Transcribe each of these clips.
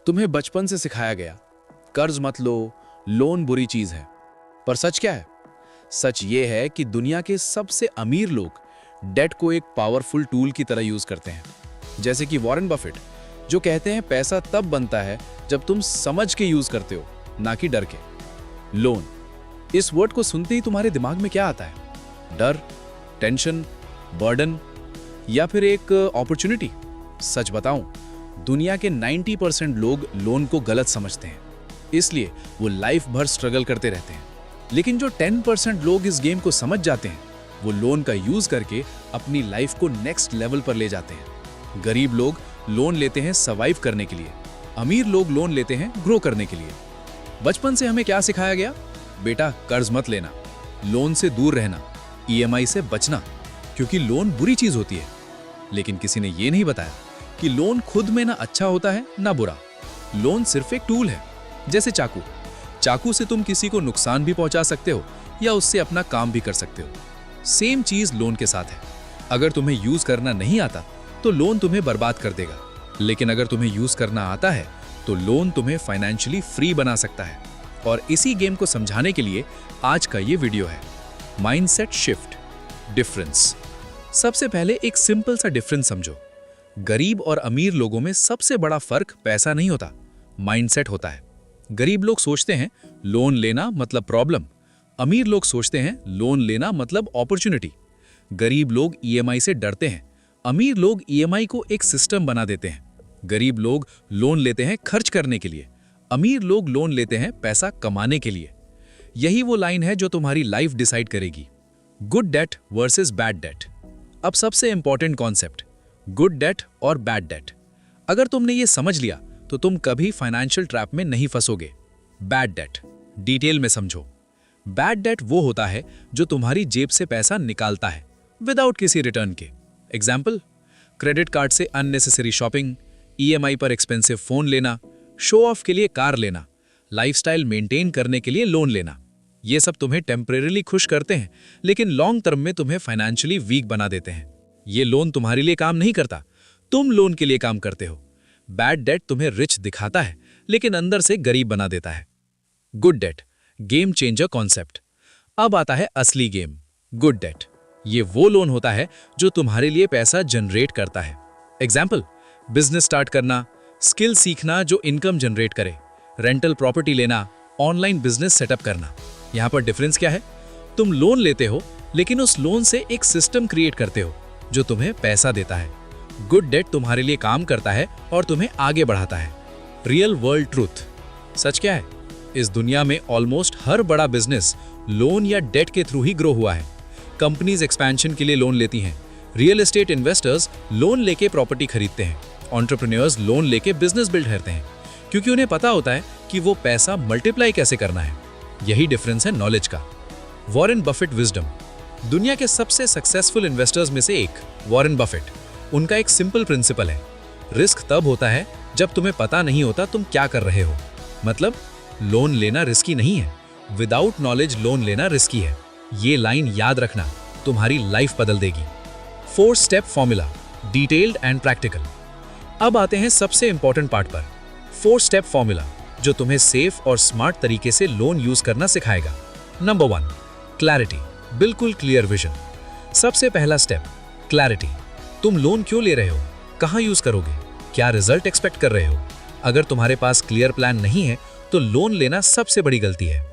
तुम्हें बचपन से सिखाया गया कर्ज मत लो, लोन बुरी चीज है। पर सच क्या है? सच ये है कि दुनिया के सबसे अमीर लोग डेट को एक पावरफुल टूल की तरह यूज करते हैं। जैसे कि वॉरेन बफेट, जो कहते हैं पैसा तब बनता है जब तुम समझ के यूज करते हो, ना कि डर के। लोन, इस वर्ड को सुनते ही तुम्हारे दिमाग में क्या आता है? डर, टेंशन, बर्डन, या फिर एक अपॉर्चुनिटी? सच बताऊं, दुनिया के 90% लोग लोन को गलत समझते हैं, इसलिए वो लाइफ भर स्ट्रगल करते रहते हैं। लेकिन जो 10% लोग इस गेम को समझ जाते हैं, वो लोन का यूज करके अपनी लाइफ को नेक्स्ट लेवल पर ले जाते हैं। गरीब लोग लोन लेते हैं सर्वाइव करने के लिए, अमीर लोग लोन लेते हैं ग्रो करने के लिए। बचपन से हमें क्या सिखाया गया? बेटा, कर्ज मत लेना, लोन से दूर रहना, ईएमआई से बचना, क्योंकि लोन बुरी चीज होती है। लेकिन किसी ने ये नहीं बताया कि लोन खुद में ना अच्छा होता है ना बुरा। लोन सिर्फ एक टूल है, जैसे चाकू। चाकू से तुम किसी को नुकसान भी पहुंचा सकते हो या उससे अपना काम भी कर सकते हो। सेम चीज लोन के साथ है। अगर तुम्हें यूज करना नहीं आता तो लोन तुम्हें बर्बाद कर देगा, लेकिन अगर तुम्हें यूज करना आता है तो लोन तुम्हें फाइनेंशियली फ्री बना सकता है। और इसी गेम को समझाने के लिए आज का ये वीडियो है, माइंडसेट शिफ्ट डिफरेंस। सबसे पहले एक सिंपल सा डिफरेंस समझो। गरीब और अमीर लोगों में सबसे बड़ा फर्क पैसा नहीं होता, माइंडसेट होता है। गरीब लोग सोचते हैं लोन लेना मतलब प्रॉब्लम, अमीर लोग सोचते हैं लोन लेना मतलब अपॉर्चुनिटी। गरीब लोग ईएमआई से डरते हैं, अमीर लोग ईएमआई को एक सिस्टम बना देते हैं। गरीब लोग लोन लेते हैं खर्च करने के लिए, अमीर लोग लोन लेते हैं पैसा कमाने के लिए। यही वो लाइन है जो तुम्हारी लाइफ डिसाइड करेगी। Good debt versus bad debt. अब सबसे इंपॉर्टेंट कॉन्सेप्ट, गुड डेट और बैड डेट। अगर तुमने ये समझ लिया तो तुम कभी फाइनेंशियल ट्रैप में नहीं फंसोगे। बैड डेट डिटेल में समझो। बैड डेट वो होता है जो तुम्हारी जेब से पैसा निकालता है विदाउट किसी रिटर्न के। एग्जाम्पल, क्रेडिट कार्ड से अननेसेसरी शॉपिंग, ईएमआई पर एक्सपेंसिव फोन लेना, शो ऑफ के लिए कार लेना, लाइफस्टाइल मेंटेन करने के लिए लोन लेना। ये सब तुम्हें टेम्परेरीली खुश करते हैं, लेकिन लॉन्ग टर्म में तुम्हें फाइनेंशियली वीक बना देते हैं। ये लोन तुम्हारे लिए काम नहीं करता, तुम लोन के लिए काम करते हो। बैड डेट तुम्हें रिच दिखाता है, लेकिन अंदर से गरीब बना देता है। Good debt, game changer concept. अब आता है असली गेम, गुड डेट। ये वो लोन होता है जो तुम्हारे लिए पैसा जनरेट करता है। एग्जाम्पल, बिजनेस स्टार्ट करना, स्किल सीखना जो इनकम जनरेट करे, रेंटल प्रॉपर्टी लेना, ऑनलाइन बिजनेस सेटअप करना। यहां पर डिफरेंस क्या है? तुम लोन लेते हो, लेकिन उस लोन से एक सिस्टम क्रिएट करते हो जो तुम्हें पैसा देता है। गुड डेट तुम्हारे लिए काम करता है और तुम्हें आगे बढ़ाता है। रियल वर्ल्ड ट्रूथ, सच क्या है? इस दुनिया में ऑलमोस्ट हर बड़ा बिजनेस लोन या डेट के थ्रू ही ग्रो हुआ है। कंपनीज एक्सपेंशन के लिए लोन लेती हैं, रियल एस्टेट इन्वेस्टर्स लोन लेके प्रॉपर्टी खरीदते हैं, एंटरप्रेन्योर्स लोन लेके बिजनेस बिल्ड करते हैं, क्योंकि उन्हें पता होता है कि वो पैसा मल्टीप्लाई कैसे करना है। यही डिफरेंस है नॉलेज का। Warren Buffett wisdom. दुनिया के सबसे सक्सेसफुल इन्वेस्टर्स में से एक वॉरेन बफेट। उनका एक सिंपल प्रिंसिपल है, रिस्क तब होता है जब तुम्हें पता नहीं होता तुम क्या कर रहे हो। मतलब लोन लेना रिस्की नहीं है, विदाउट नॉलेज लोन लेना रिस्की है। ये लाइन याद रखना, तुम्हारी लाइफ बदल देगी। 4 step formula, detailed and practical. अब आते हैं सबसे इंपॉर्टेंट पार्ट पर, 4 स्टेप फॉर्मूला जो तुम्हें सेफ और स्मार्ट तरीके से लोन यूज करना सिखाएगा। नंबर 1, क्लैरिटी, बिल्कुल क्लियर विजन। सबसे पहला स्टेप, क्लैरिटी। तुम लोन क्यों ले रहे हो, कहां यूज करोगे, क्या रिजल्ट एक्सपेक्ट कर रहे हो? अगर तुम्हारे पास क्लियर प्लान नहीं है तो लोन लेना सबसे बड़ी गलती है।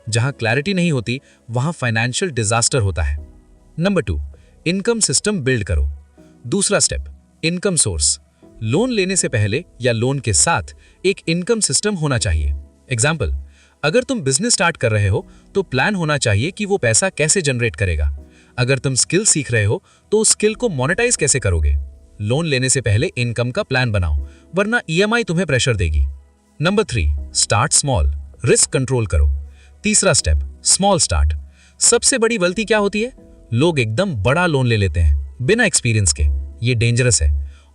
जहां क्लैरिटी नहीं होती वहां फाइनेंशियल डिजास्टर होता है। नंबर 2, इनकम सिस्टम बिल्ड करो। दूसरा स्टेप, इनकम सोर्स। लोन लेने से पहले या लोन के साथ एक इनकम सिस्टम होना चाहिए। एग्जाम्पल, अगर तुम बिजनेस स्टार्ट कर रहे हो तो प्लान होना चाहिए कि वो पैसा कैसे जनरेट करेगा। अगर तुम स्किल सीख रहे हो तो उस स्किल को मोनेटाइज कैसे करोगे। लोन लेने से पहले इनकम का प्लान बनाओ, वरना ईएमआई तुम्हें प्रेशर देगी। Number 3, start small, risk control करो। तीसरा स्टेप, स्मॉल स्टार्ट। सबसे बड़ी गलती क्या होती है? लोग एकदम बड़ा लोन ले लेते हैं बिना एक्सपीरियंस के। ये डेंजरस है।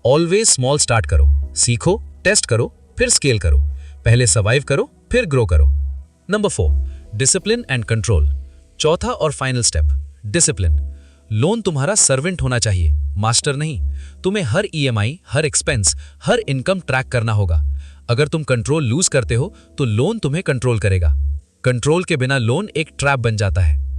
ऑलवेज स्मॉल स्टार्ट करो, सीखो, टेस्ट करो, फिर स्केल करो। पहले सर्वाइव करो, फिर ग्रो करो। Number 4, discipline and control. चौथा और फाइनल स्टेप, डिसिप्लिन। लोन तुम्हारा सर्वेंट होना चाहिए, मास्टर नहीं। तुम्हें हर ईएमआई, हर एक्सपेंस, हर इनकम ट्रैक करना होगा। अगर तुम कंट्रोल लूज करते हो तो लोन तुम्हें कंट्रोल करेगा। कंट्रोल के बिना लोन एक ट्रैप बन जाता है।